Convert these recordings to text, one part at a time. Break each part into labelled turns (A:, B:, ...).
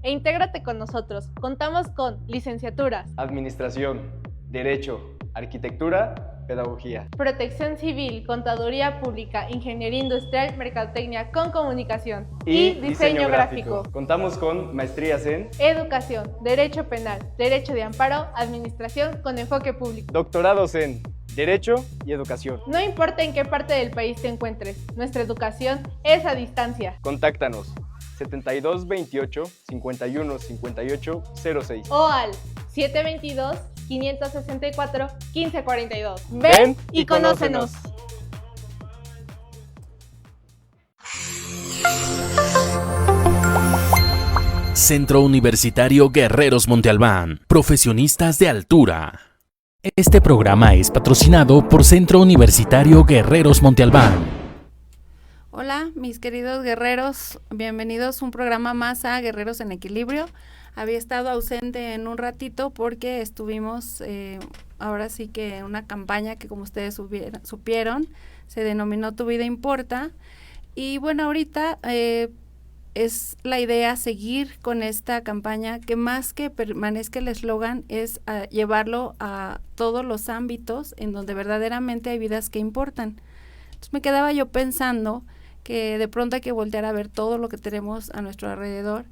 A: e intégrate con nosotros. Contamos con licenciaturas,
B: Administración, Derecho, Arquitectura, Pedagogía,
A: Protección Civil, Contaduría Pública, Ingeniería Industrial, Mercadotecnia con Comunicación
B: y Diseño Gráfico. Contamos con maestrías en
A: Educación, Derecho Penal, Derecho de Amparo, Administración con enfoque público.
B: doctorados en Derecho y Educación.
A: No importa en qué parte del país te encuentres, nuestra educación es a distancia.
B: Contáctanos 72 28 51 58 06
A: O al 722 564 1542.
B: Ven
A: y conócenos.
C: Centro Universitario Guerreros Monte Albán, profesionistas de altura. Este programa es patrocinado por Centro Universitario Guerreros Monte Albán.
D: Hola, mis queridos guerreros, bienvenidos a un programa más a Guerreros en Equilibrio. Había estado ausente en un ratito porque estuvimos ahora sí que en una campaña que, como ustedes supieron, se denominó Tu Vida Importa. Y bueno, ahorita es la idea seguir con esta campaña que, más que permanezca el eslogan, es llevarlo a todos los ámbitos en donde verdaderamente hay vidas que importan. Entonces me quedaba yo pensando que de pronto hay que voltear a ver todo lo que tenemos a nuestro alrededor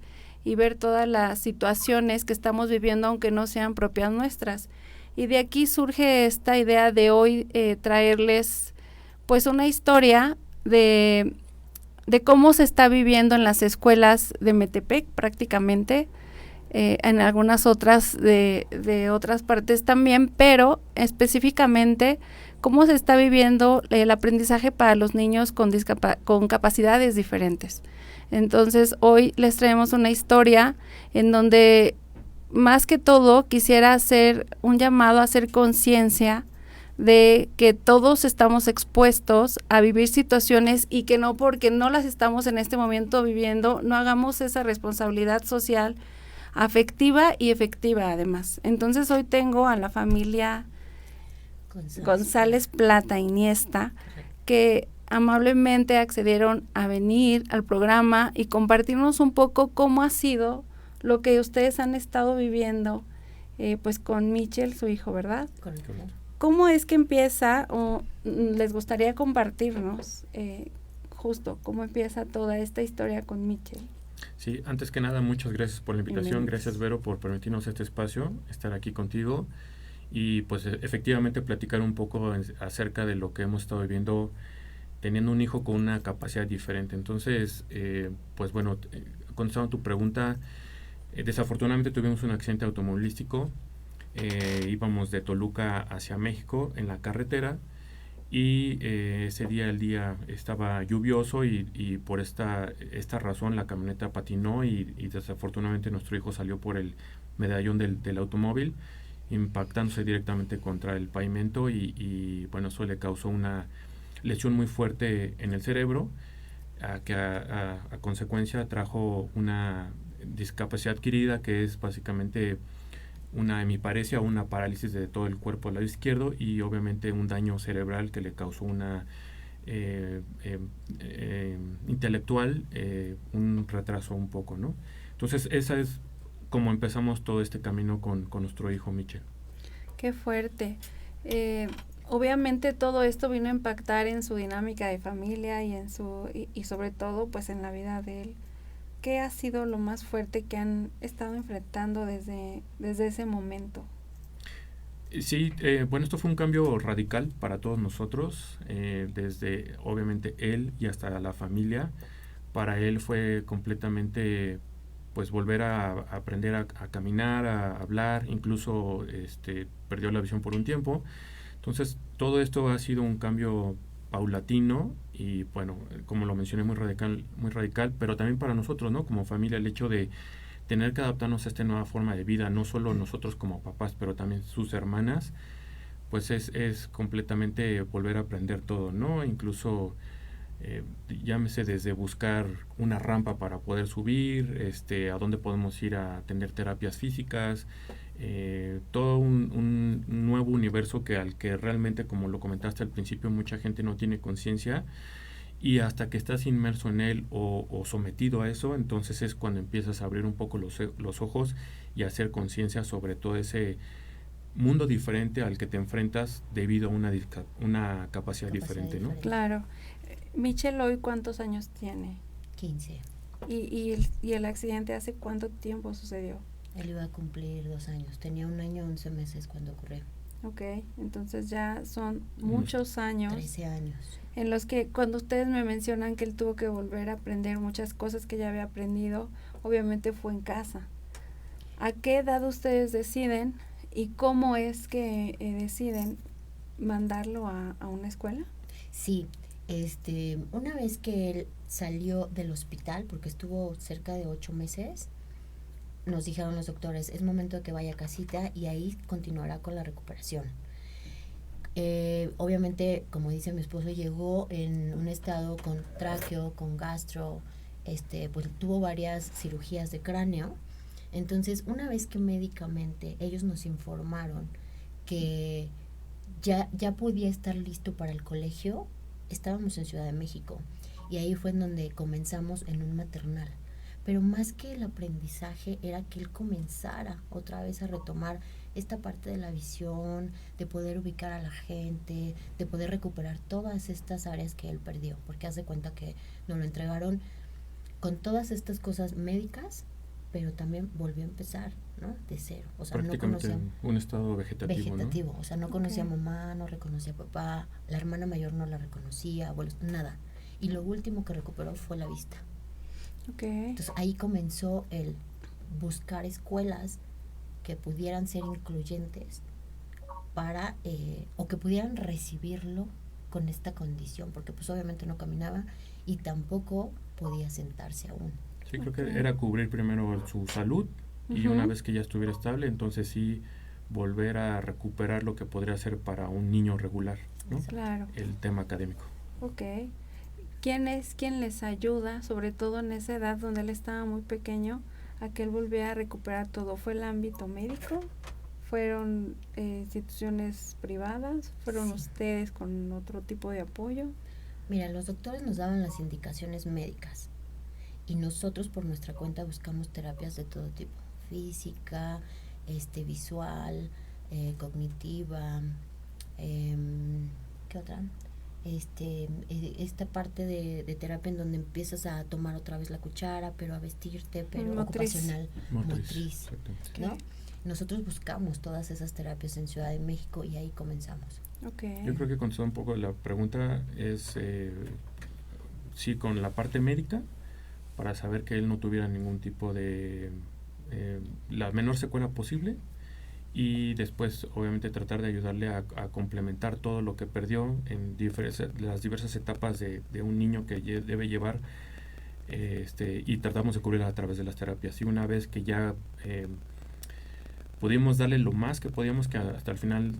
D: y ver todas las situaciones que estamos viviendo, aunque no sean propias nuestras. Y de aquí surge esta idea de hoy traerles pues una historia de cómo se está viviendo en las escuelas de Metepec prácticamente, en algunas otras de otras partes también, pero específicamente cómo se está viviendo el aprendizaje para los niños con capacidades diferentes. Entonces hoy les traemos una historia en donde más que todo quisiera hacer un llamado a hacer conciencia de que todos estamos expuestos a vivir situaciones y que no porque no las estamos en este momento viviendo, no hagamos esa responsabilidad social, afectiva y efectiva además. Entonces hoy tengo a la familia González Plata Iniesta, que amablemente accedieron a venir al programa y compartirnos un poco cómo ha sido lo que ustedes han estado viviendo pues con Michel, su hijo, ¿verdad?
E: Correcto.
D: ¿Cómo es que empieza, o les gustaría compartirnos justo cómo empieza toda esta historia con Michel?
E: Sí, antes que nada, muchas gracias por la invitación. Gracias, Vero, por permitirnos este espacio, estar aquí contigo y pues efectivamente platicar un poco acerca de lo que hemos estado viviendo teniendo un hijo con una capacidad diferente. Entonces, pues bueno, contestando tu pregunta, desafortunadamente tuvimos un accidente automovilístico. Íbamos de Toluca hacia México en la carretera y ese día el día estaba lluvioso y por esta razón la camioneta patinó y desafortunadamente nuestro hijo salió por el medallón del automóvil, impactándose directamente contra el pavimento y bueno, eso le causó una lesión muy fuerte en el cerebro, que a consecuencia trajo una discapacidad adquirida que es básicamente una hemiparesia o una parálisis de todo el cuerpo al lado izquierdo y obviamente un daño cerebral que le causó una intelectual, un retraso un poco, ¿no? Entonces esa es como empezamos todo este camino con nuestro hijo Michel.
D: Qué fuerte. Obviamente todo esto vino a impactar en su dinámica de familia y y sobre todo pues en la vida de él. ¿Qué ha sido lo más fuerte que han estado enfrentando desde ese momento?
E: Sí, bueno, esto fue un cambio radical para todos nosotros, desde obviamente él y hasta la familia. Para él fue completamente pues volver a aprender a caminar, a hablar, incluso perdió la visión por un tiempo. Entonces todo esto ha sido un cambio paulatino y bueno, como lo mencioné, muy radical, pero también para nosotros, ¿no? Como familia, el hecho de tener que adaptarnos a esta nueva forma de vida, no solo nosotros como papás, pero también sus hermanas, pues es completamente volver a aprender todo, ¿no? Incluso llámese desde buscar una rampa para poder subir, a dónde podemos ir a tener terapias físicas, todo un nuevo universo al que realmente, como lo comentaste al principio, mucha gente no tiene conciencia y hasta que estás inmerso en él o sometido a eso, entonces es cuando empiezas a abrir un poco los ojos y a hacer conciencia sobre todo ese mundo diferente al que te enfrentas debido a una capacidad diferente, ¿no?
D: Claro. Michelle, ¿hoy cuántos años tiene?
F: 15.
D: ¿Y el accidente hace cuánto tiempo sucedió?
F: Él iba a cumplir 2 años. Tenía 1 año, 11 meses cuando ocurrió.
D: Ok, entonces ya son muchos años.
F: 13 años.
D: En los que cuando ustedes me mencionan que él tuvo que volver a aprender muchas cosas que ya había aprendido, obviamente fue en casa. ¿A qué edad ustedes deciden y cómo es que deciden mandarlo a una escuela?
F: Sí, una vez que él salió del hospital, porque estuvo cerca de 8 meses, nos dijeron los doctores, es momento de que vaya a casita y ahí continuará con la recuperación. Obviamente, como dice mi esposo, llegó en un estado con tráqueo, con gastro, pues tuvo varias cirugías de cráneo. Entonces, una vez que médicamente ellos nos informaron que ya podía estar listo para el colegio, estábamos en Ciudad de México y ahí fue en donde comenzamos en un maternal. Pero más que el aprendizaje era que él comenzara otra vez a retomar esta parte de la visión, de poder ubicar a la gente, de poder recuperar todas estas áreas que él perdió, porque hace cuenta que nos lo entregaron con todas estas cosas médicas, pero también volvió a empezar, ¿no? De cero. O sea,
E: prácticamente
F: no conocía
E: un estado vegetativo, ¿no?
F: O sea, no conocía a mamá, no reconocía a papá, la hermana mayor no la reconocía, abuelos, nada. Y lo último que recuperó fue la vista.
D: Okay.
F: Entonces ahí comenzó el buscar escuelas que pudieran ser incluyentes para o que pudieran recibirlo con esta condición, porque pues obviamente no caminaba y tampoco podía sentarse aún.
E: Sí, creo que era cubrir primero su salud y una vez que ya estuviera estable, entonces sí volver a recuperar lo que podría ser para un niño regular, ¿no?
D: Claro.
E: El tema académico.
D: Okay. ¿Quién es quien les ayuda, sobre todo en esa edad donde él estaba muy pequeño, a que él volviera a recuperar todo? ¿Fue el ámbito médico? ¿Fueron instituciones privadas? ¿Fueron ustedes con otro tipo de apoyo?
F: Mira, los doctores nos daban las indicaciones médicas y nosotros por nuestra cuenta buscamos terapias de todo tipo, física, visual, cognitiva, ¿qué otra? Esta parte de terapia en donde empiezas a tomar otra vez la cuchara, pero a vestirte, pero ocupacional, motriz, ¿no? Nosotros buscamos todas esas terapias en Ciudad de México y ahí comenzamos.
D: Okay.
E: Yo creo que contestó un poco la pregunta es sí, con la parte médica, para saber que él no tuviera ningún tipo de la menor secuela posible, y después obviamente tratar de ayudarle a complementar todo lo que perdió en las diversas etapas de un niño que debe llevar, y tratamos de cubrirla a través de las terapias. Y una vez que ya pudimos darle lo más que podíamos, que hasta el final,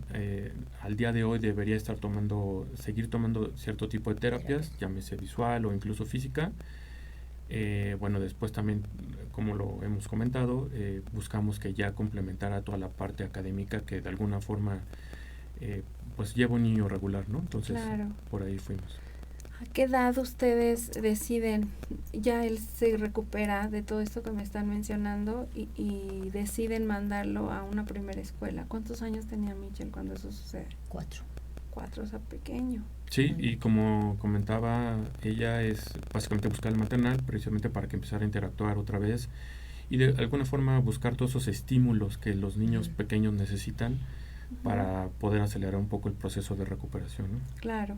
E: al día de hoy debería seguir tomando cierto tipo de terapias, llámese visual o incluso física. Bueno, después también, como lo hemos comentado, buscamos que ya complementara toda la parte académica que de alguna forma pues lleva un niño regular, ¿no? Entonces, claro, por ahí fuimos.
D: ¿A qué edad ustedes deciden, ya él se recupera de todo esto que me están mencionando y deciden mandarlo a una primera escuela? ¿Cuántos años tenía Michelle cuando eso sucede?
F: 4.
D: 4, o sea, pequeño.
E: Sí, y como comentaba, ella es básicamente buscar el maternal precisamente para que empezara a interactuar otra vez y de alguna forma buscar todos esos estímulos que los niños pequeños necesitan para poder acelerar un poco el proceso de recuperación, ¿no?
D: Claro.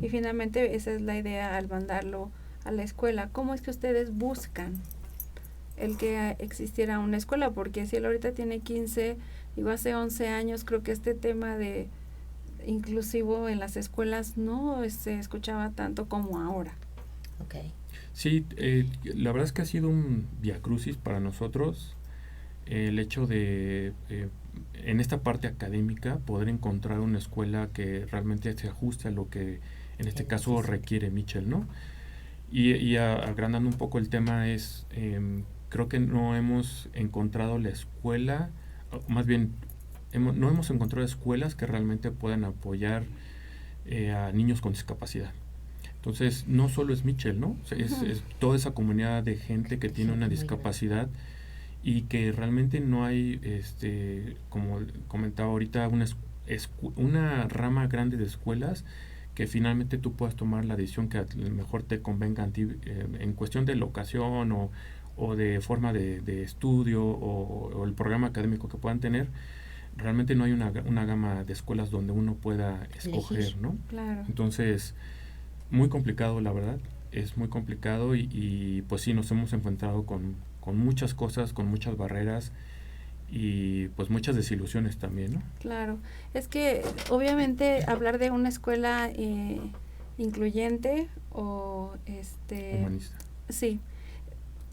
D: Y finalmente esa es la idea al mandarlo a la escuela. ¿Cómo es que ustedes buscan el que existiera una escuela? Porque si él ahorita tiene 15, digo, hace 11 años, creo que este tema de inclusivo en las escuelas no se escuchaba tanto como ahora.
F: Okay.
E: Sí, la verdad es que ha sido un viacrucis para nosotros el hecho de en esta parte académica poder encontrar una escuela que realmente se ajuste a lo que en este caso requiere Michelle, ¿no? Y agrandando un poco el tema es, creo que no hemos encontrado la escuela, más bien no hemos encontrado escuelas que realmente puedan apoyar a niños con discapacidad. Entonces, no solo es Mitchell, ¿no? O sea, es toda esa comunidad de gente que tiene una discapacidad y que realmente no hay, como comentaba ahorita, una rama grande de escuelas que finalmente tú puedas tomar la decisión que a lo mejor te convenga a ti, en cuestión de locación o de forma de estudio o el programa académico que puedan tener. Realmente no hay una gama de escuelas donde uno pueda escoger, ¿no?
D: Claro.
E: Entonces, muy complicado, la verdad, es muy complicado y pues sí, nos hemos enfrentado con muchas cosas, con muchas barreras y pues muchas desilusiones también, ¿no?
D: Claro, es que obviamente hablar de una escuela incluyente o
E: Humanista.
D: Sí,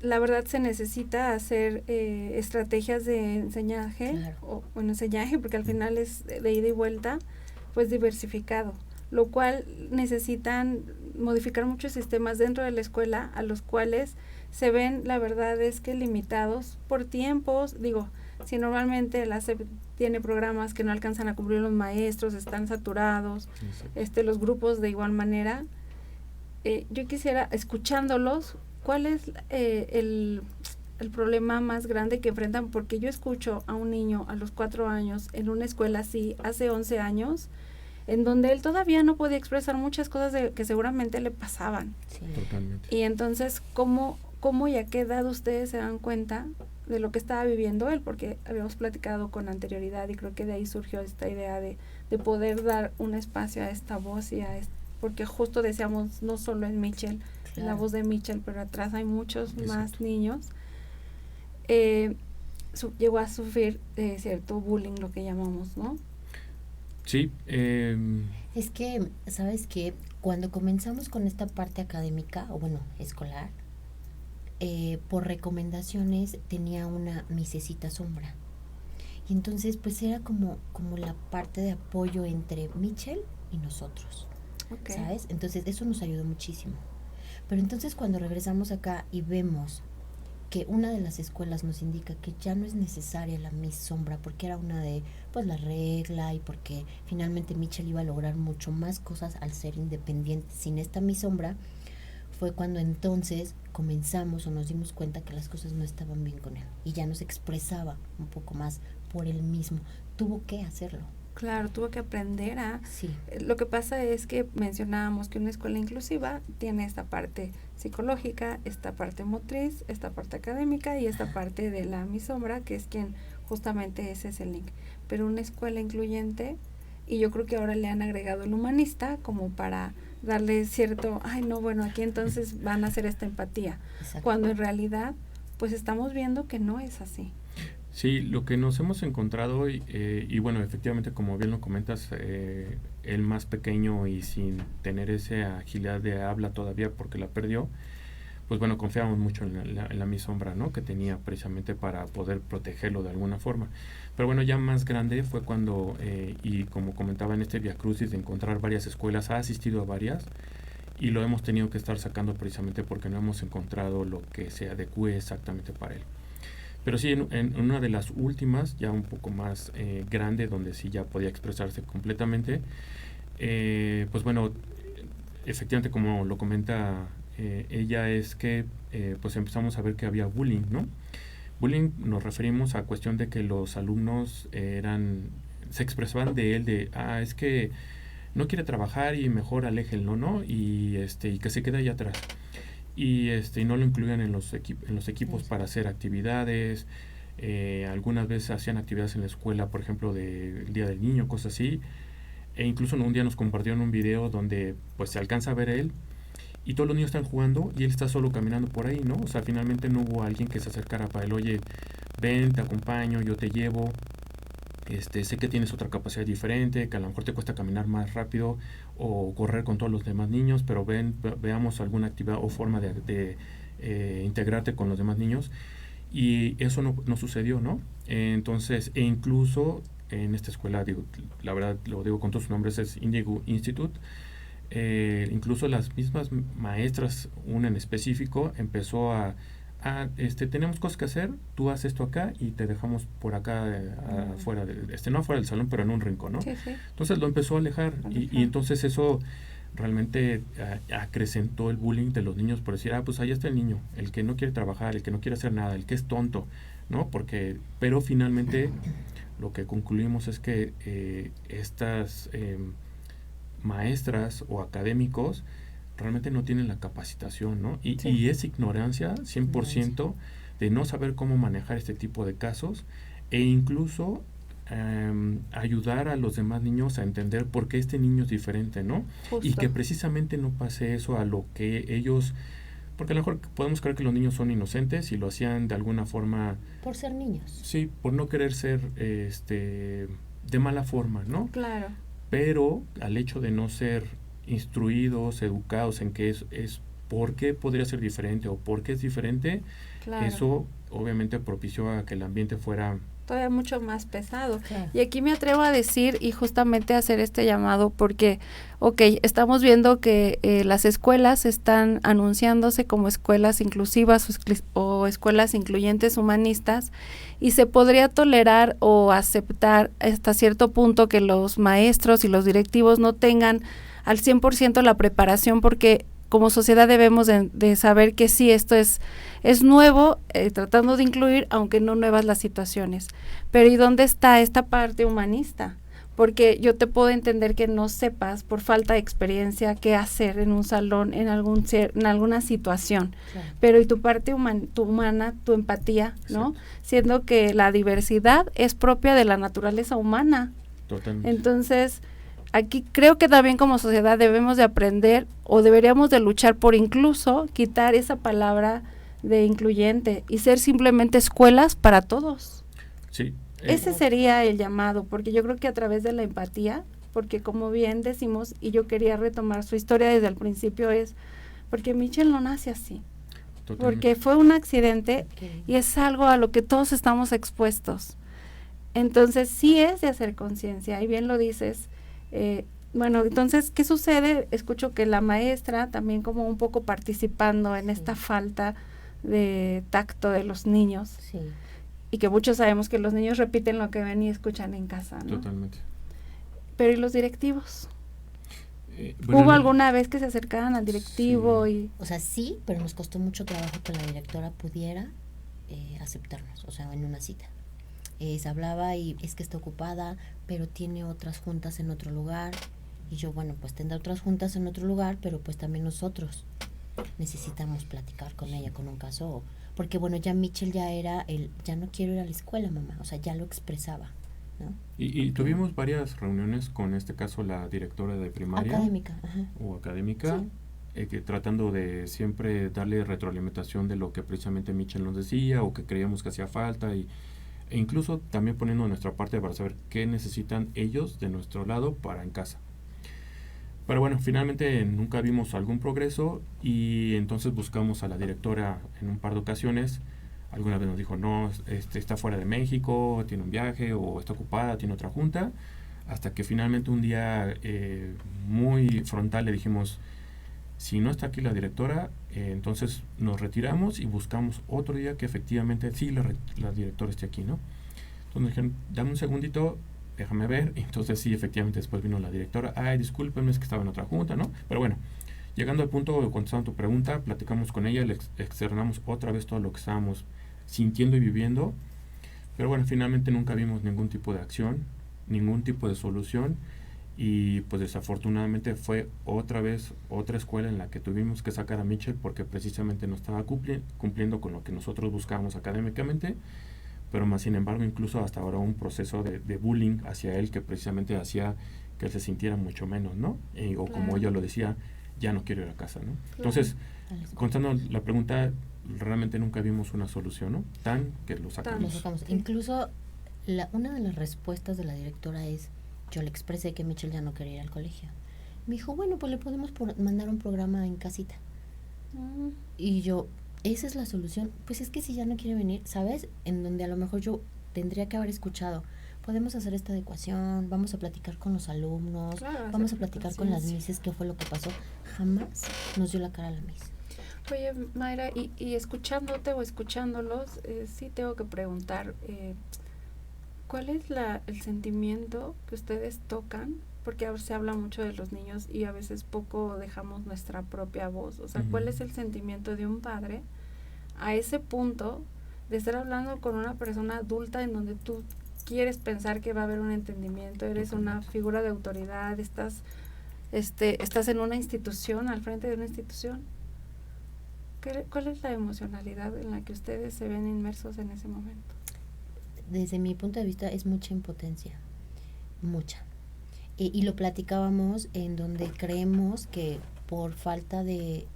D: la verdad se necesita hacer estrategias de enseñaje,
F: Claro.
D: enseñaje porque al final es de ida y vuelta, pues diversificado, lo cual necesitan modificar muchos sistemas dentro de la escuela a los cuales se ven, la verdad es que limitados por tiempos. Digo, si normalmente la SEP tiene programas que no alcanzan a cubrir los maestros, están saturados, los grupos de igual manera, yo quisiera, escuchándolos, ¿cuál es el problema más grande que enfrentan? Porque yo escucho a un niño a los 4 años en una escuela así, hace 11 años, en donde él todavía no podía expresar muchas cosas que seguramente le pasaban.
F: Sí.
E: Totalmente.
D: Y entonces, ¿cómo y a qué edad ustedes se dan cuenta de lo que estaba viviendo él? Porque habíamos platicado con anterioridad y creo que de ahí surgió esta idea de poder dar un espacio a esta voz y porque justo decíamos, no solo en Mitchell,
F: Claro.
D: la voz de Mitchell, pero atrás hay muchos más niños. Llegó a sufrir cierto bullying, lo que llamamos, ¿no?
E: Sí.
F: Es que, ¿sabes qué? Cuando comenzamos con esta parte académica, o bueno, escolar, por recomendaciones tenía una misecita sombra. Y entonces, pues era como la parte de apoyo entre Mitchell y nosotros, ¿sabes? Entonces, eso nos ayudó muchísimo. Pero entonces, cuando regresamos acá y vemos que una de las escuelas nos indica que ya no es necesaria la Miss Sombra, porque era una de, pues, la regla y porque finalmente Mitchell iba a lograr mucho más cosas al ser independiente sin esta Miss Sombra, fue cuando entonces comenzamos o nos dimos cuenta que las cosas no estaban bien con él y ya nos expresaba un poco más por él mismo. Tuvo que hacerlo.
D: Claro, tuvo que aprender a...
F: Sí.
D: Lo que pasa es que mencionábamos que una escuela inclusiva tiene esta parte psicológica, esta parte motriz, esta parte académica y esta parte de la Miss Sombra, que es quien justamente ese es el link. Pero una escuela incluyente, y yo creo que ahora le han agregado el humanista como para darle cierto, aquí entonces van a hacer esta empatía.
F: Exacto.
D: Cuando en realidad, pues estamos viendo que no es así.
E: Sí, lo que nos hemos encontrado hoy, y bueno, efectivamente, como bien lo comentas, el más pequeño y sin tener esa agilidad de habla todavía porque la perdió, pues bueno, confiábamos mucho en la Miss Sombra, ¿no? Que tenía precisamente para poder protegerlo de alguna forma. Pero bueno, ya más grande fue cuando, y como comentaba en este Via Crucis, de encontrar varias escuelas, ha asistido a varias, y lo hemos tenido que estar sacando precisamente porque no hemos encontrado lo que se adecue exactamente para él. Pero sí, en una de las últimas, ya un poco más grande, donde sí ya podía expresarse completamente, pues bueno, efectivamente, como lo comenta ella, es que pues empezamos a ver que había bullying, ¿no? Bullying nos referimos a cuestión de que los alumnos se expresaban de él es que no quiere trabajar y mejor aléjenlo, ¿no? Y que se quede allá atrás. Y no lo incluían en los equipos para hacer actividades. Algunas veces hacían actividades en la escuela, por ejemplo, del Día del Niño, cosas así. E incluso un día nos compartieron un video donde pues se alcanza a ver a él y todos los niños están jugando y él está solo caminando por ahí, ¿no? O sea, finalmente no hubo alguien que se acercara para él, oye, ven, te acompaño, yo te llevo. Sé que tienes otra capacidad diferente, que a lo mejor te cuesta caminar más rápido o correr con todos los demás niños, pero veamos alguna actividad o forma de integrarte con los demás niños. Y eso no sucedió, ¿no? Entonces, incluso en esta escuela, la verdad lo digo con todos sus nombres, es Indigo Institute, incluso las mismas maestras, una en específico, empezó tenemos cosas que hacer, tú haces esto acá y te dejamos por acá afuera, no afuera del salón, pero en un rincón, ¿no?
D: Sí, sí.
E: Entonces lo empezó a alejar. Y entonces eso realmente acrecentó el bullying de los niños por decir, pues ahí está el niño, el que no quiere trabajar, el que no quiere hacer nada, el que es tonto, ¿no? Pero finalmente lo que concluimos es que estas maestras o académicos realmente no tienen la capacitación, ¿no? Y es ignorancia 100% de no saber cómo manejar este tipo de casos e incluso ayudar a los demás niños a entender por qué este niño es diferente, ¿no?
D: Justo.
E: Y que precisamente no pase eso a lo que ellos... Porque a lo mejor podemos creer que los niños son inocentes y lo hacían de alguna forma...
F: Por ser niños.
E: Sí, por no querer ser de mala forma, ¿no?
D: Claro.
E: Pero al hecho de no ser instruidos, educados en qué es por qué podría ser diferente o por qué es diferente,
D: Claro.
E: eso obviamente propició a que el ambiente fuera...
D: Todavía mucho más pesado.
F: Claro.
D: Y aquí me atrevo a decir y justamente a hacer este llamado porque, estamos viendo que las escuelas están anunciándose como escuelas inclusivas o escuelas incluyentes humanistas y se podría tolerar o aceptar hasta cierto punto que los maestros y los directivos no tengan al 100% la preparación porque como sociedad debemos de saber que sí, esto es nuevo, tratando de incluir, aunque no nuevas las situaciones. Pero ¿y dónde está esta parte humanista? Porque yo te puedo entender que no sepas, por falta de experiencia, qué hacer en un salón, en alguna situación.
F: Claro.
D: Pero ¿y tu parte humana, tu empatía, no? Siendo que la diversidad es propia de la naturaleza humana.
E: Totalmente.
D: Entonces... aquí creo que también como sociedad debemos de aprender o deberíamos de luchar por incluso quitar esa palabra de incluyente y ser simplemente escuelas para todos.
E: Sí.
D: Ese sería el llamado, porque yo creo que a través de la empatía, porque como bien decimos, y yo quería retomar su historia desde el principio, es porque Mitchell no nace así, porque fue un accidente y es algo a lo que todos estamos expuestos. Entonces sí es de hacer conciencia, y bien lo dices. Bueno, entonces, ¿qué sucede? Escucho que la maestra también como un poco participando en esta falta de tacto de los niños.
F: Sí.
D: Y que muchos sabemos que los niños repiten lo que ven y escuchan en casa, ¿no?
E: Totalmente.
D: Pero ¿y los directivos?
E: Bueno,
D: ¿Hubo alguna vez que se acercaran al directivo?
E: Sí.
F: O sea, sí, pero nos costó mucho trabajo que la directora pudiera aceptarnos, o sea, en una cita. Se hablaba y es que está ocupada, pero tiene otras juntas en otro lugar. Y yo, bueno, pues tendrá otras juntas en otro lugar, pero pues también nosotros necesitamos platicar con ella con un caso. Porque bueno, ya Mitchell ya no quiero ir a la escuela, mamá. O sea, ya lo expresaba, ¿no?
E: Y tuvimos varias reuniones con este caso la directora de primaria.
F: Académica, ajá.
E: O académica.
F: Sí.
E: Que tratando de siempre darle retroalimentación de lo que precisamente Mitchell nos decía o que creíamos que hacía falta e incluso también poniendo nuestra parte para saber qué necesitan ellos de nuestro lado para en casa. Pero bueno, finalmente nunca vimos algún progreso y entonces buscamos a la directora en un par de ocasiones. Alguna vez nos dijo, no, está fuera de México, tiene un viaje o está ocupada, tiene otra junta. Hasta que finalmente un día muy frontal le dijimos, si no está aquí la directora, entonces nos retiramos y buscamos otro día que efectivamente sí la directora esté aquí, ¿no? Entonces nos dijeron, dame un segundito, déjame ver. Entonces sí, efectivamente después vino la directora. Ay, discúlpenme, es que estaba en otra junta, ¿no? Pero bueno, llegando al punto de contestar tu pregunta, platicamos con ella, le externamos otra vez todo lo que estábamos sintiendo y viviendo. Pero bueno, finalmente nunca vimos ningún tipo de acción, ningún tipo de solución. Y pues desafortunadamente fue otra vez otra escuela en la que tuvimos que sacar a Mitchell porque precisamente no estaba cumpliendo con lo que nosotros buscábamos académicamente, pero más sin embargo incluso hasta ahora un proceso de bullying hacia él que precisamente hacía que él se sintiera mucho menos, ¿no? O claro, como ella lo decía, ya no quiero ir a casa, ¿no? Claro. Entonces, contando la pregunta, realmente nunca vimos una solución, ¿no? Que lo sacamos.
F: Lo sacamos. Sí. Incluso una de las respuestas de la directora es, yo le expresé que Mitchell ya no quería ir al colegio. Me dijo, bueno, pues le podemos mandar un programa en casita. Y yo, esa es la solución. Pues es que si ya no quiere venir, ¿sabes? En donde a lo mejor yo tendría que haber escuchado, podemos hacer esta adecuación, vamos a platicar con los alumnos, claro, vamos a platicar con las mises qué fue lo que pasó. Jamás nos dio la cara a la mis.
D: Oye, Mayra, y escuchándote o escuchándolos, sí tengo que preguntar, ¿cuál es el sentimiento que ustedes tocan porque ahora se habla mucho de los niños y a veces poco dejamos nuestra propia voz. O sea,
E: Ujú.
D: ¿cuál es el sentimiento de un padre a ese punto de estar hablando con una persona adulta en donde tú quieres pensar que va a haber un entendimiento, eres una figura de autoridad, estás en una institución, al frente de una institución? ¿Cuál es la emocionalidad en la que ustedes se ven inmersos en ese momento?
F: Desde mi punto de vista es mucha impotencia, mucha. Y lo platicábamos en donde creemos que por falta de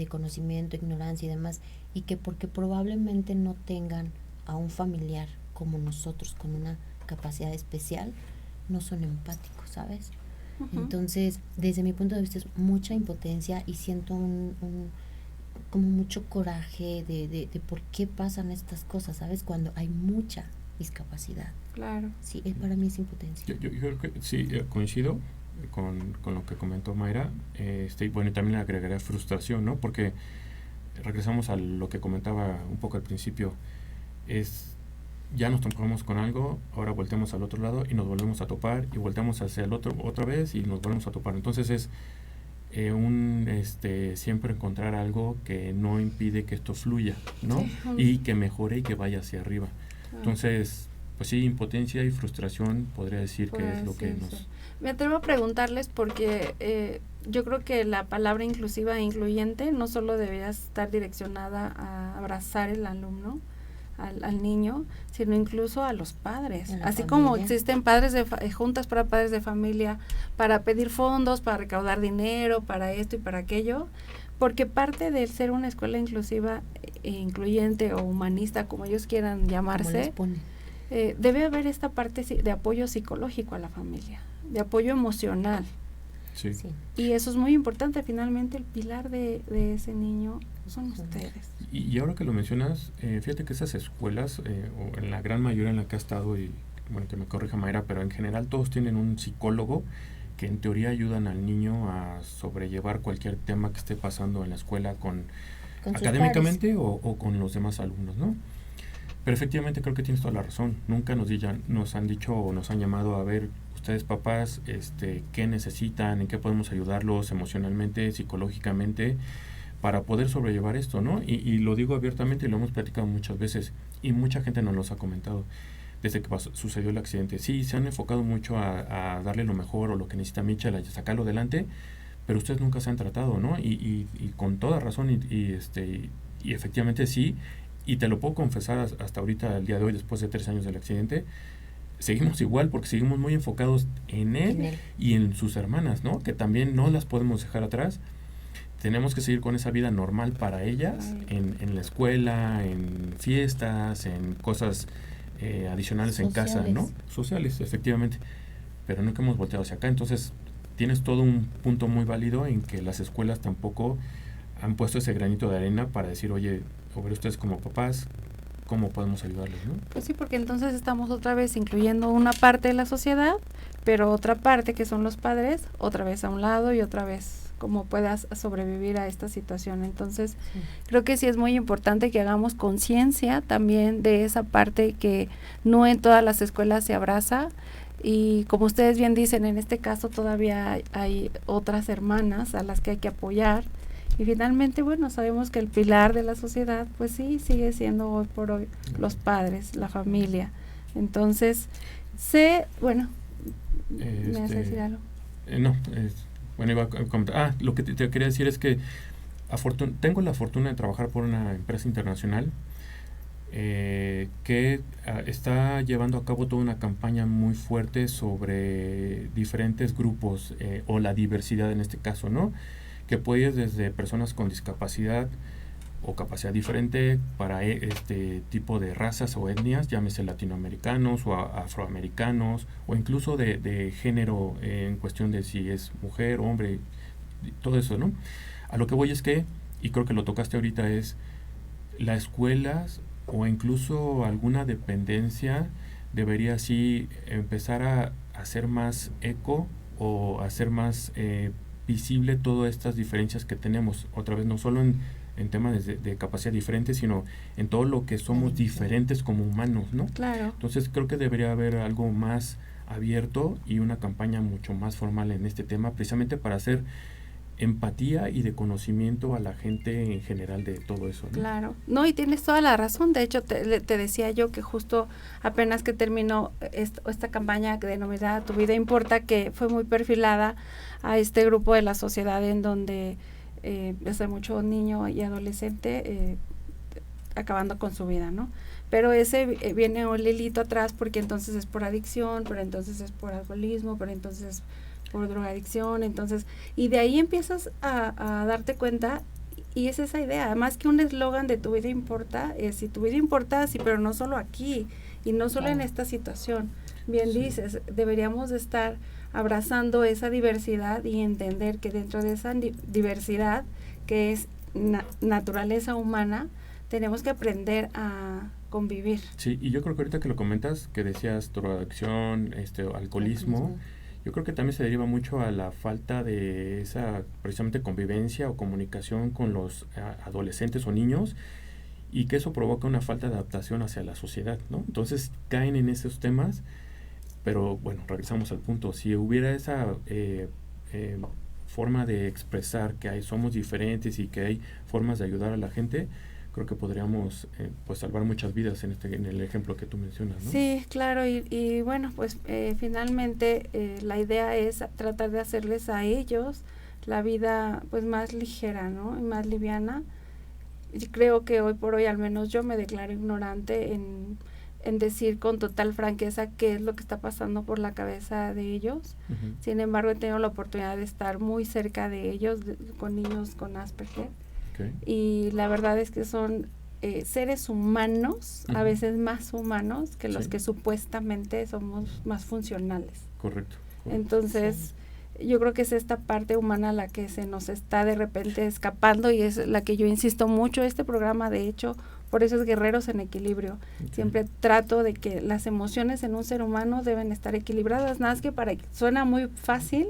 F: conocimiento, ignorancia y demás, y que porque probablemente no tengan a un familiar como nosotros con una capacidad especial, no son empáticos, ¿sabes?
D: Uh-huh.
F: Entonces, desde mi punto de vista es mucha impotencia y siento como mucho coraje de por qué pasan estas cosas, ¿sabes? Cuando hay mucha discapacidad.
D: Claro.
F: Sí, para mí es impotencia.
E: Yo creo que sí, coincido con lo que comentó Mayra. Bueno, y también le agregaré frustración, ¿no? Porque regresamos a lo que comentaba un poco al principio. Ya nos topamos con algo, ahora volteamos al otro lado y nos volvemos a topar, y volteamos hacia el otro otra vez y nos volvemos a topar. Entonces es siempre encontrar algo que no impide que esto fluya, ¿no?
D: Sí.
E: Y que mejore y que vaya hacia arriba. Entonces, pues sí, impotencia y frustración podría decir que es lo que nos...
D: Me atrevo a preguntarles porque yo creo que la palabra inclusiva e incluyente no solo debería estar direccionada a abrazar el alumno, al niño, sino incluso a los padres. Así como existen juntas para padres de familia, para pedir fondos, para recaudar dinero, para esto y para aquello, porque parte de ser una escuela inclusiva e incluyente o humanista, como ellos quieran llamarse, debe haber esta parte de apoyo psicológico a la familia, de apoyo emocional.
E: Sí.
D: Y eso es muy importante. Finalmente el pilar de ese niño son ustedes.
E: Y ahora que lo mencionas, fíjate que esas escuelas, o en la gran mayoría en la que ha estado, y bueno, que me corrija Mayra, pero en general todos tienen un psicólogo que en teoría ayudan al niño a sobrellevar cualquier tema que esté pasando en la escuela con académicamente o con los demás alumnos, ¿no? Pero efectivamente creo que tienes toda la razón. Nunca nos han dicho o nos han llamado a ver, ustedes papás, qué necesitan, en qué podemos ayudarlos emocionalmente, psicológicamente, para poder sobrellevar esto, ¿no? Y lo digo abiertamente y lo hemos platicado muchas veces y mucha gente nos los ha comentado desde que sucedió el accidente. Sí, se han enfocado mucho a darle lo mejor o lo que necesita Michel, a sacarlo adelante, pero ustedes nunca se han tratado, ¿no? Y con toda razón y efectivamente sí, y te lo puedo confesar hasta ahorita, el día de hoy, después de 3 años del accidente, seguimos igual porque seguimos muy enfocados en él y en sus hermanas, ¿no? Que también no las podemos dejar atrás. Tenemos que seguir con esa vida normal para ellas, en la escuela, en fiestas, en cosas adicionales sociales. En casa, ¿no? Sociales, efectivamente. Pero nunca hemos volteado hacia acá. Entonces, tienes todo un punto muy válido en que las escuelas tampoco han puesto ese granito de arena para decir, oye, a ver ustedes como papás, ¿cómo podemos ayudarles, no?
D: Pues sí, porque entonces estamos otra vez incluyendo una parte de la sociedad, pero otra parte que son los padres, otra vez a un lado y otra vez cómo puedas sobrevivir a esta situación. Entonces, creo que sí es muy importante que hagamos conciencia también de esa parte que no en todas las escuelas se abraza. Y como ustedes bien dicen, en este caso todavía hay otras hermanas a las que hay que apoyar. Y finalmente, bueno, sabemos que el pilar de la sociedad, pues sí, sigue siendo hoy por hoy los padres, la familia. Entonces, ¿me vas a decir algo?
E: Bueno, iba a comentar. Lo que te quería decir es que tengo la fortuna de trabajar por una empresa internacional que está llevando a cabo toda una campaña muy fuerte sobre diferentes grupos o la diversidad en este caso, ¿no? Que puede ir desde personas con discapacidad o capacidad diferente para este tipo de razas o etnias, llámese latinoamericanos o afroamericanos, o incluso de género en cuestión de si es mujer, hombre, todo eso, ¿no? A lo que voy es que, y creo que lo tocaste ahorita, es las escuelas o incluso alguna dependencia debería sí empezar a hacer más eco o hacer más visible todas estas diferencias que tenemos, otra vez no solo en temas de capacidad diferente, sino en todo lo que somos diferentes como humanos, ¿no?
D: Claro.
E: Entonces creo que debería haber algo más abierto y una campaña mucho más formal en este tema, precisamente para hacer empatía y de conocimiento a la gente en general de todo eso, ¿no?
D: Claro, no, y tienes toda la razón. De hecho, te decía yo que justo apenas que terminó esta campaña denominada Tu Vida Importa, que fue muy perfilada a este grupo de la sociedad en donde desde mucho niño y adolescente acabando con su vida, ¿no? Pero ese viene un hilito atrás, porque entonces es por adicción, pero entonces es por alcoholismo, pero entonces es por drogadicción, entonces, y de ahí empiezas a darte cuenta, y es esa idea, además que un eslogan de Tu Vida Importa, si tu vida importa, sí, pero no solo aquí, y no solo en esta situación, bien dices, deberíamos de estar abrazando esa diversidad y entender que dentro de esa diversidad, que es naturaleza humana, tenemos que aprender a convivir.
E: Sí, y yo creo que ahorita que lo comentas, que decías drogadicción, alcoholismo, yo creo que también se deriva mucho a la falta de esa precisamente convivencia o comunicación con los adolescentes o niños, y que eso provoca una falta de adaptación hacia la sociedad, ¿no? Entonces caen en esos temas, pero bueno, regresamos al punto. Si hubiera esa forma de expresar que somos diferentes y que hay formas de ayudar a la gente, creo que podríamos pues salvar muchas vidas en el ejemplo que tú mencionas, ¿no?
D: Sí, claro, y bueno, pues finalmente la idea es tratar de hacerles a ellos la vida pues más ligera, ¿no? Y más liviana. Y creo que hoy por hoy, al menos yo me declaro ignorante en decir con total franqueza qué es lo que está pasando por la cabeza de ellos.
E: Uh-huh.
D: Sin embargo, he tenido la oportunidad de estar muy cerca de ellos, con niños con Asperger.
E: Okay.
D: Y la verdad es que son seres humanos, a veces más humanos que los que supuestamente somos más funcionales.
E: Correcto.
D: Entonces, yo creo que es esta parte humana la que se nos está de repente escapando, y es la que yo insisto mucho. Este programa, de hecho, por eso es Guerreros en Equilibrio. Siempre trato de que las emociones en un ser humano deben estar equilibradas, nada más que suena muy fácil,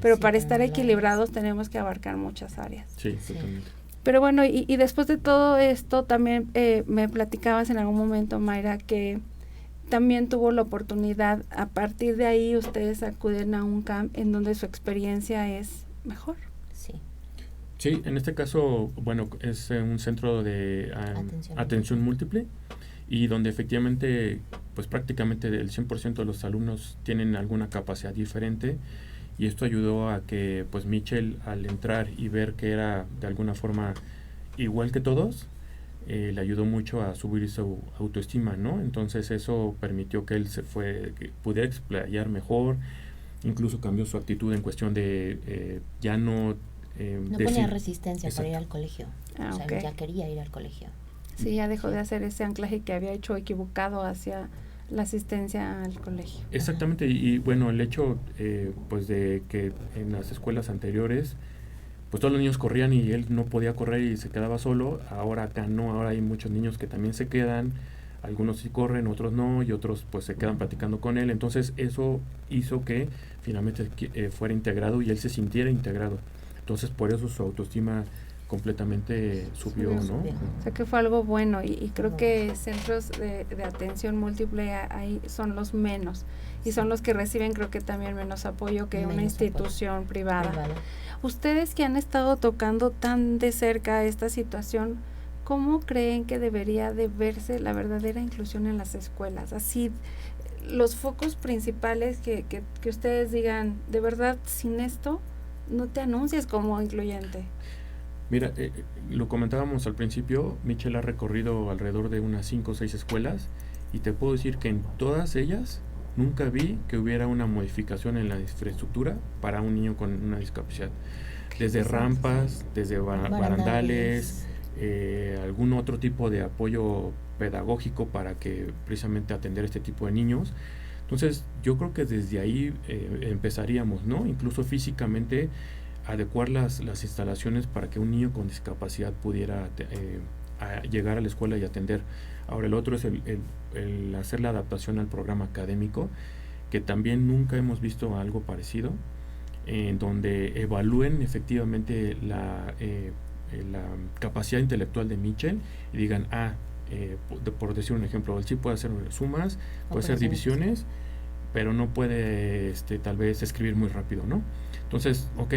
D: pero para estar equilibrados tenemos que abarcar muchas áreas.
E: Sí, totalmente.
D: Pero bueno, y después de todo esto, también me platicabas en algún momento, Mayra, que también tuvo la oportunidad, a partir de ahí ustedes acuden a un camp en donde su experiencia es mejor.
E: Sí, en este caso, bueno, es un centro de atención múltiple, y donde efectivamente, pues prácticamente el 100% de los alumnos tienen alguna capacidad diferente. Y esto ayudó a que pues Michel, al entrar y ver que era de alguna forma igual que todos, le ayudó mucho a subir su autoestima, ¿no? Entonces eso permitió que él que pudiera explayar mejor, incluso cambió su actitud en cuestión de ya no...
F: no ponía resistencia para ir al colegio,
D: Okay.
F: Ya quería ir al colegio.
D: Sí, ya dejó de hacer ese anclaje que había hecho equivocado hacia la asistencia al colegio.
E: Exactamente, y bueno, el hecho pues de que en las escuelas anteriores pues todos los niños corrían y él no podía correr y se quedaba solo, ahora acá no, ahora hay muchos niños que también se quedan, algunos sí corren, otros no, y otros pues se quedan platicando con él. Entonces eso hizo que finalmente fuera integrado y él se sintiera integrado. Entonces por eso su autoestima completamente subió, ¿no?
D: O sea que fue algo bueno, y creo que centros de atención múltiple ahí son los menos, y son los que reciben, creo que también menos apoyo que una institución privada. Ustedes que han estado tocando tan de cerca esta situación, ¿cómo creen que debería de verse la verdadera inclusión en las escuelas? Así, los focos principales que ustedes digan, de verdad, sin esto no te anuncies como incluyente.
E: Mira, lo comentábamos al principio, Michel ha recorrido alrededor de unas 5 o 6 escuelas, y te puedo decir que en todas ellas nunca vi que hubiera una modificación en la infraestructura para un niño con una discapacidad. Desde rampas, desde barandales, algún otro tipo de apoyo pedagógico para que precisamente atender este tipo de niños. Entonces, yo creo que desde ahí empezaríamos, ¿no? Incluso físicamente adecuar las instalaciones para que un niño con discapacidad pudiera llegar a la escuela y atender. Ahora, el otro es el hacer la adaptación al programa académico, que también nunca hemos visto algo parecido, en donde evalúen efectivamente la capacidad intelectual de Michel y digan, por decir un ejemplo, él sí puede hacer sumas, puede hacer divisiones, pero no puede tal vez escribir muy rápido, ¿no? Entonces, ok,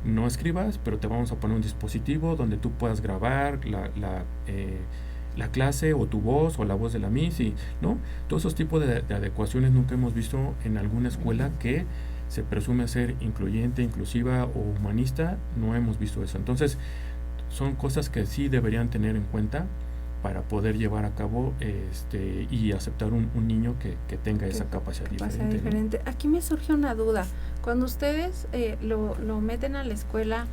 E: no escribas, pero te vamos a poner un dispositivo donde tú puedas grabar la clase o tu voz o la voz de la Miss, ¿no? Todos esos tipos de adecuaciones nunca hemos visto en alguna escuela que se presume ser incluyente, inclusiva o humanista, no hemos visto eso. Entonces, son cosas que sí deberían tener en cuenta para poder llevar a cabo y aceptar un niño que tenga esa capacidad diferente.
D: ¿No? Aquí me surge una duda. Cuando ustedes lo meten a la escuela,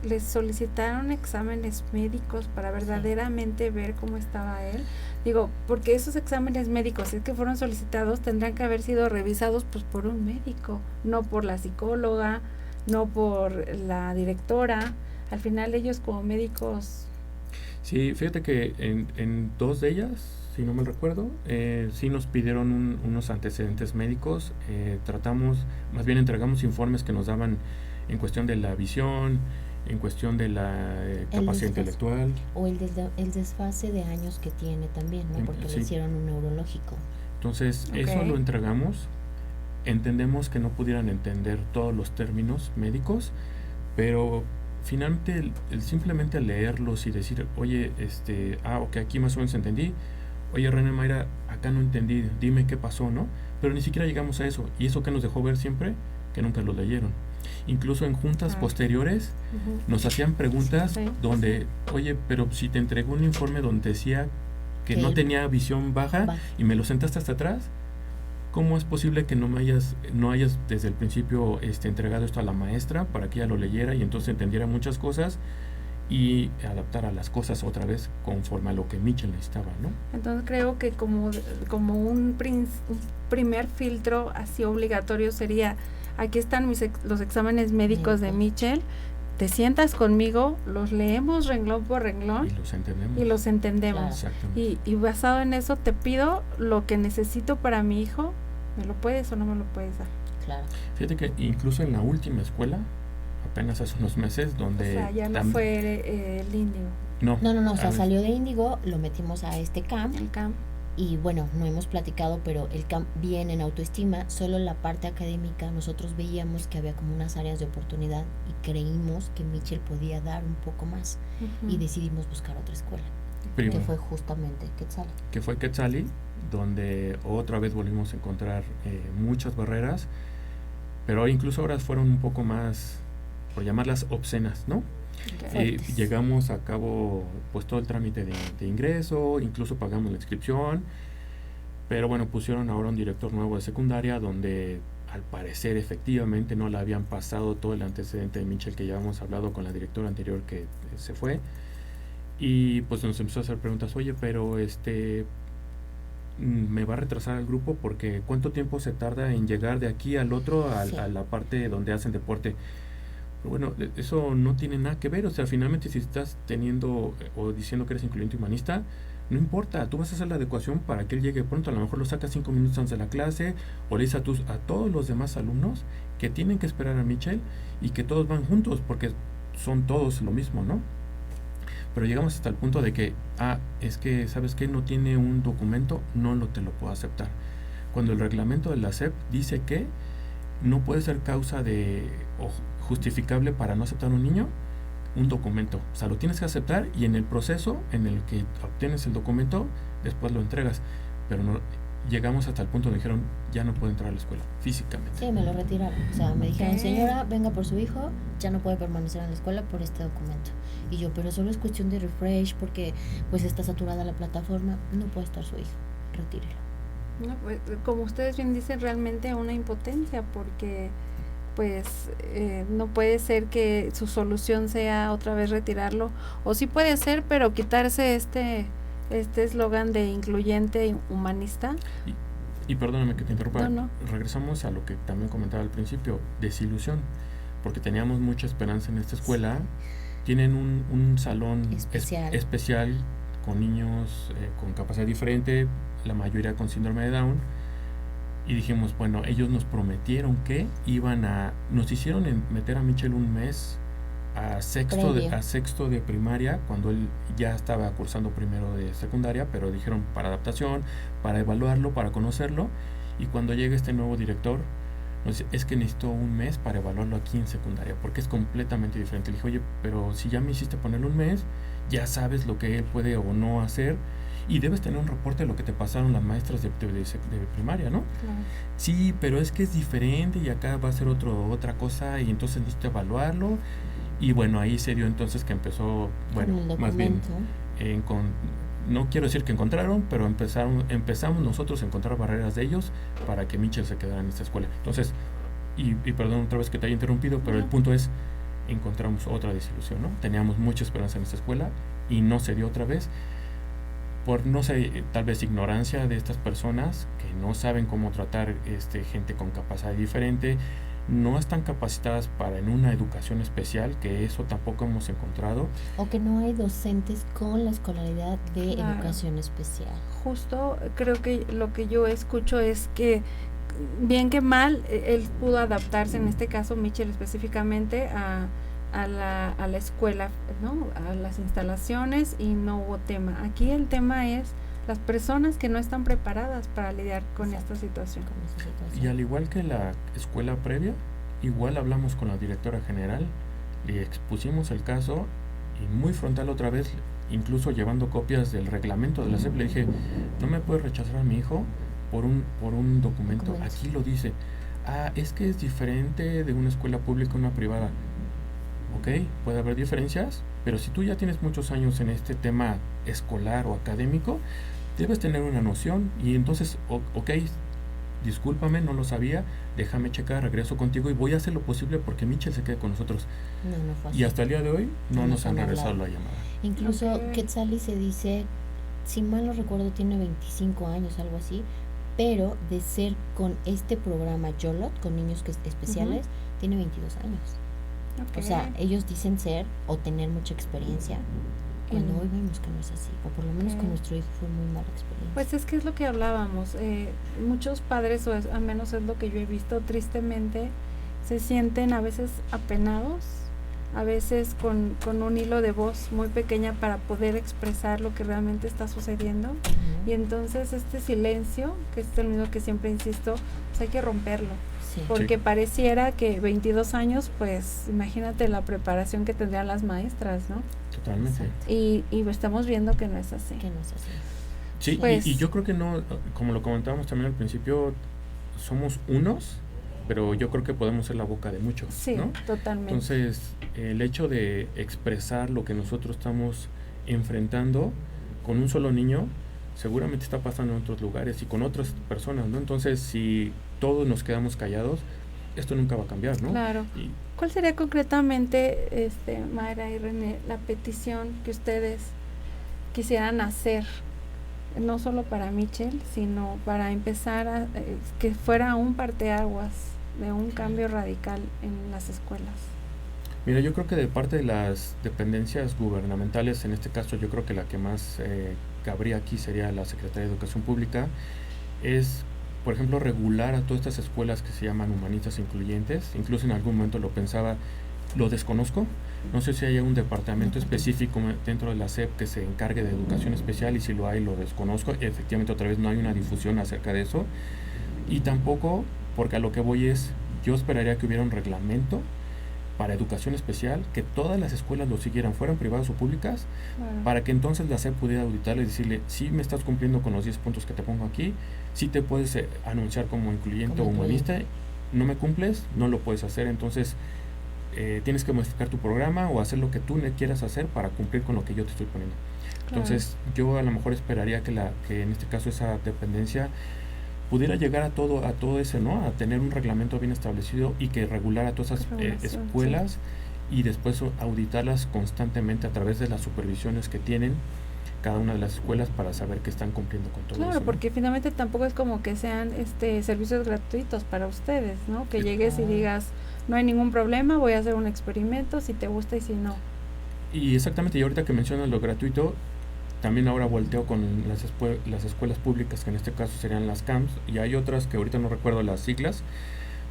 D: les solicitaron exámenes médicos para verdaderamente ver cómo estaba él? Digo, porque esos exámenes médicos, si es que fueron solicitados, tendrán que haber sido revisados pues por un médico, no por la psicóloga, no por la directora. Al final ellos como médicos...
E: Sí, fíjate que en 2 de ellas, si no me recuerdo, sí nos pidieron unos antecedentes médicos. Entregamos informes que nos daban en cuestión de la visión, en cuestión de la capacidad intelectual.
F: O el desfase de años que tiene también, ¿no? Porque le hicieron un neurológico.
E: Entonces, eso lo entregamos. Entendemos que no pudieran entender todos los términos médicos, pero finalmente simplemente leerlos y decir, oye, ok, aquí más o menos entendí. Oye, René, Mayra, acá no entendí, dime qué pasó, ¿no? Pero ni siquiera llegamos a eso. Y eso que nos dejó ver siempre, que nunca lo leyeron. Incluso en juntas posteriores nos hacían preguntas donde, oye, pero si te entregó un informe donde decía que no tenía visión baja y me lo sentaste hasta atrás, ¿cómo es posible que no hayas desde el principio entregado esto a la maestra para que ella lo leyera y entonces entendiera muchas cosas y adaptara las cosas otra vez conforme a lo que Mitchell necesitaba, ¿no?
D: Entonces creo que como un primer filtro así obligatorio sería: aquí están los exámenes médicos de Mitchell, te sientas conmigo, los leemos renglón por renglón y los entendemos. Claro. Y basado en eso te pido lo que necesito para mi hijo, ¿me lo puedes o no me lo puedes dar?
F: Claro.
E: Fíjate que incluso en la última escuela, apenas hace unos meses, donde...
D: O sea, ya no fue el Índigo.
F: No, o sea, salió de Índigo, lo metimos a camp.
D: El camp.
F: Y bueno, no hemos platicado, pero el camp bien en autoestima, solo la parte académica, nosotros veíamos que había como unas áreas de oportunidad y creímos que Mitchell podía dar un poco más y decidimos buscar otra escuela, que fue justamente Quetzali.
E: Que fue Quetzali, donde otra vez volvimos a encontrar muchas barreras, pero incluso ahora fueron un poco más, por llamarlas obscenas, ¿no? Llegamos a cabo pues todo el trámite de ingreso, incluso pagamos la inscripción, pero bueno, pusieron ahora un director nuevo de secundaria donde al parecer efectivamente no le habían pasado todo el antecedente de Mitchell que ya habíamos hablado con la directora anterior que se fue, y pues nos empezó a hacer preguntas, oye, pero me va a retrasar el grupo porque ¿cuánto tiempo se tarda en llegar de aquí al otro a la parte donde hacen deporte? Pero bueno, eso no tiene nada que ver, o sea, finalmente si estás teniendo o diciendo que eres incluyente humanista, no importa, tú vas a hacer la adecuación para que él llegue pronto, a lo mejor lo sacas 5 minutos antes de la clase, o le dices a todos los demás alumnos que tienen que esperar a Mitchell y que todos van juntos, porque son todos lo mismo, ¿no? Pero llegamos hasta el punto de que, es que, ¿sabes qué? No tiene un documento, te lo puedo aceptar. Cuando el reglamento de la SEP dice que no puede ser causa o justificable para no aceptar a un niño, un documento. O sea, lo tienes que aceptar y en el proceso en el que obtienes el documento, después lo entregas. Pero no llegamos hasta el punto donde dijeron, ya no puede entrar a la escuela físicamente.
F: Sí, me lo retiraron. O sea, me dijeron, señora, venga por su hijo, ya no puede permanecer en la escuela por este documento. Y yo, pero solo es cuestión de refresh porque pues está saturada la plataforma, no puede estar su hijo, retírelo.
D: No, pues, como ustedes bien dicen, realmente una impotencia porque pues no puede ser que su solución sea otra vez retirarlo, o sí puede ser, pero quitarse este eslogan de incluyente humanista.
E: Y perdóname que te interrumpa,
D: no.
E: Regresamos a lo que también comentaba al principio, desilusión, porque teníamos mucha esperanza en esta escuela. Tienen un salón especial con niños con capacidad diferente, la mayoría con síndrome de Down, y dijimos, bueno, ellos nos prometieron que nos hicieron meter a Mitchell un mes a sexto de primaria, cuando él ya estaba cursando primero de secundaria, pero dijeron para adaptación, para evaluarlo, para conocerlo, Y cuando llega este nuevo director, nos dice, es que necesito un mes para evaluarlo aquí en secundaria, porque es completamente diferente. Le dije, oye, pero si ya me hiciste ponerle un mes, ya sabes lo que él puede o no hacer, y debes tener un reporte de lo que te pasaron las maestras de primaria, ¿no?
D: Claro.
E: Sí, pero es que es diferente y acá va a ser otra cosa y entonces necesito evaluarlo. Y bueno, ahí se dio entonces que empezó, bueno, más bien, no quiero decir que encontraron, pero empezamos nosotros a encontrar barreras de ellos para que Mitchell se quedara en esta escuela. Entonces, y perdón otra vez que te haya interrumpido, pero el punto es, encontramos otra desilusión, ¿no? Teníamos mucha esperanza en esta escuela y no se dio otra vez. Por, no sé, tal vez ignorancia de estas personas que no saben cómo tratar gente con capacidad diferente, no están capacitadas para en una educación especial, que eso tampoco hemos encontrado.
F: O que no hay docentes con la escolaridad de educación especial.
D: Justo creo que lo que yo escucho es que bien que mal, él pudo adaptarse, en este caso Mitchell específicamente, a la escuela, ¿no? A las instalaciones, y no hubo tema. Aquí el tema es las personas que no están preparadas para lidiar con esta situación.
E: Y al igual que la escuela previa, igual hablamos con la directora general, le expusimos el caso y muy frontal otra vez, incluso llevando copias del reglamento de la SEP, le dije, no me puedes rechazar a mi hijo por un documento. Aquí lo dice, es que es diferente de una escuela pública a una privada. Ok, puede haber diferencias, pero si tú ya tienes muchos años en este tema escolar o académico, debes tener una noción. Y entonces, ok, discúlpame, no lo sabía, déjame checar, regreso contigo y voy a hacer lo posible porque Mitchell se quede con nosotros.
F: No fue así.
E: Y hasta el día de hoy no nos han regresado la llamada.
F: Incluso Quetzali se dice, si mal no recuerdo, tiene 25 años, algo así, pero de ser con este programa YOLOT, con niños especiales, tiene 22 años. O sea, ellos dicen ser o tener mucha experiencia, cuando hoy vemos que no es así, o por lo menos con nuestro hijo fue muy mala experiencia.
D: Pues es que es lo que hablábamos, muchos padres, o al menos es lo que yo he visto, tristemente se sienten a veces apenados, a veces con un hilo de voz muy pequeña para poder expresar lo que realmente está sucediendo, y entonces este silencio, que es el mismo que siempre insisto, pues hay que romperlo. Porque pareciera que 22 años, pues imagínate la preparación que tendrían las maestras, ¿no?
E: Totalmente.
D: Y estamos viendo que no es así.
E: Sí, pues, y yo creo que no, como lo comentábamos también al principio, somos unos, pero yo creo que podemos ser la boca de muchos,
D: sí,
E: ¿no?
D: Totalmente.
E: Entonces, el hecho de expresar lo que nosotros estamos enfrentando con un solo niño, seguramente está pasando en otros lugares y con otras personas, ¿no? Entonces, si todos nos quedamos callados, esto nunca va a cambiar, ¿no?
D: Claro. ¿Cuál sería concretamente, Mayra y René, la petición que ustedes quisieran hacer, no solo para Mitchell, sino para empezar que fuera un parteaguas de un cambio radical en las escuelas?
E: Mira, yo creo que de parte de las dependencias gubernamentales, en este caso yo creo que la que más cabría aquí sería la Secretaría de Educación Pública, es, por ejemplo, regular a todas estas escuelas que se llaman humanistas incluyentes. Incluso en algún momento lo pensaba, lo desconozco, no sé si hay un departamento específico dentro de la SEP que se encargue de educación especial, y si lo hay, lo desconozco. Efectivamente, otra vez no hay una difusión acerca de eso, y tampoco, porque a lo que voy es, yo esperaría que hubiera un reglamento para educación especial, que todas las escuelas lo siguieran, fueran privadas o públicas, para que entonces la SEP pudiera auditarle y decirle, si me estás cumpliendo con los 10 puntos que te pongo aquí, si te puedes anunciar como incluyente o humanista, no me cumples, no lo puedes hacer, entonces tienes que modificar tu programa o hacer lo que tú quieras hacer para cumplir con lo que yo te estoy poniendo. Entonces yo a lo mejor esperaría que en este caso esa dependencia pudiera llegar a todo ese, ¿no? A tener un reglamento bien establecido y que regulara todas esas escuelas, y después auditarlas constantemente a través de las supervisiones que tienen cada una de las escuelas para saber que están cumpliendo con todo eso.
D: Claro, porque finalmente tampoco es como que sean servicios gratuitos para ustedes, ¿no? Que llegues y digas, no hay ningún problema, voy a hacer un experimento, si te gusta y si no.
E: Y exactamente, y ahorita que mencionas lo gratuito, también ahora volteo con las escuelas públicas, que en este caso serían las CAMS, y hay otras que ahorita no recuerdo las siglas,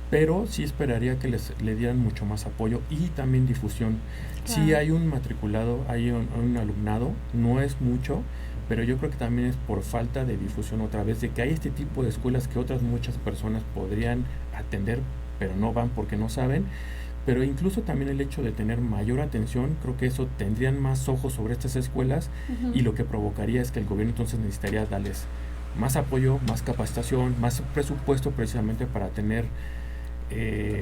E: pero sí esperaría que le dieran mucho más apoyo y también difusión. Sí hay un matriculado, hay un alumnado, no es mucho, pero yo creo que también es por falta de difusión otra vez, de que hay este tipo de escuelas que otras muchas personas podrían atender, pero no van porque no saben. Pero incluso también el hecho de tener mayor atención, creo que eso tendrían más ojos sobre estas escuelas, y lo que provocaría es que el gobierno entonces necesitaría darles más apoyo, más capacitación, más presupuesto precisamente para tener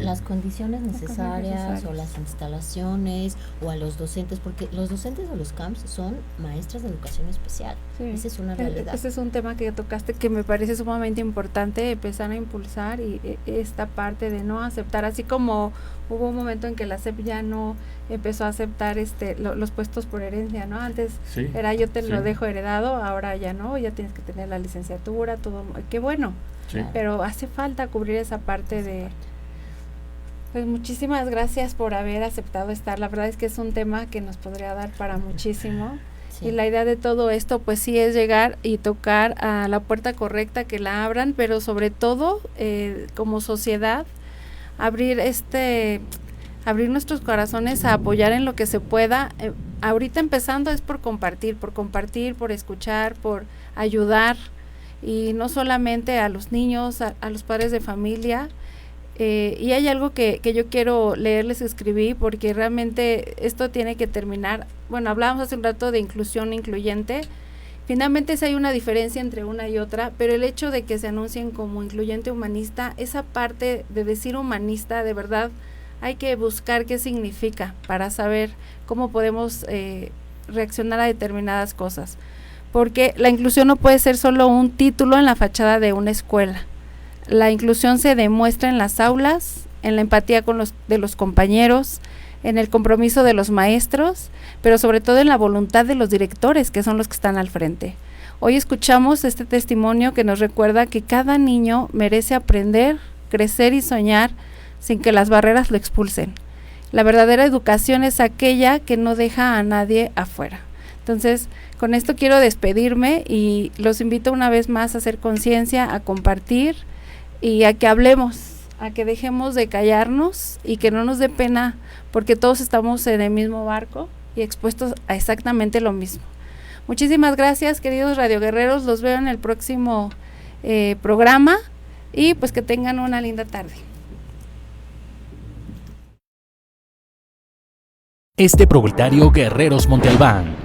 F: las condiciones necesarias o las instalaciones o a los docentes, porque los docentes de los camps son maestras de educación especial. Sí. Esa es una realidad.
D: Ese es un tema que tocaste que me parece sumamente importante, empezar a impulsar y esta parte de no aceptar, así como hubo un momento en que la SEP ya no empezó a aceptar los puestos por herencia, ¿no? Antes era yo te lo dejo heredado, ahora ya no, ya tienes que tener la licenciatura, todo, qué bueno, pero hace falta cubrir esa parte de... Pues muchísimas gracias por haber aceptado estar. La verdad es que es un tema que nos podría dar para muchísimo. Y la idea de todo esto, pues sí, es llegar y tocar a la puerta correcta, que la abran, pero sobre todo, como sociedad, abrir nuestros corazones a apoyar en lo que se pueda. Ahorita empezando es por compartir, por escuchar, por ayudar, y no solamente a los niños, a los padres de familia. Y hay algo que yo quiero leerles, escribí, porque realmente esto tiene que terminar. Bueno, hablábamos hace un rato de inclusión incluyente. Finalmente sí hay una diferencia entre una y otra, pero el hecho de que se anuncien como incluyente humanista, esa parte de decir humanista, de verdad hay que buscar qué significa para saber cómo podemos reaccionar a determinadas cosas. Porque la inclusión no puede ser solo un título en la fachada de una escuela. La inclusión se demuestra en las aulas, en la empatía de los compañeros, en el compromiso de los maestros, pero sobre todo en la voluntad de los directores, que son los que están al frente. Hoy escuchamos este testimonio que nos recuerda que cada niño merece aprender, crecer y soñar sin que las barreras lo expulsen. La verdadera educación es aquella que no deja a nadie afuera. Entonces, con esto quiero despedirme y los invito una vez más a hacer conciencia, a compartir y a que hablemos, a que dejemos de callarnos y que no nos dé pena, porque todos estamos en el mismo barco y expuestos a exactamente lo mismo. Muchísimas gracias, queridos radioguerreros, los veo en el próximo programa y pues que tengan una linda tarde.
C: Este Proletario Guerreros Monte Albán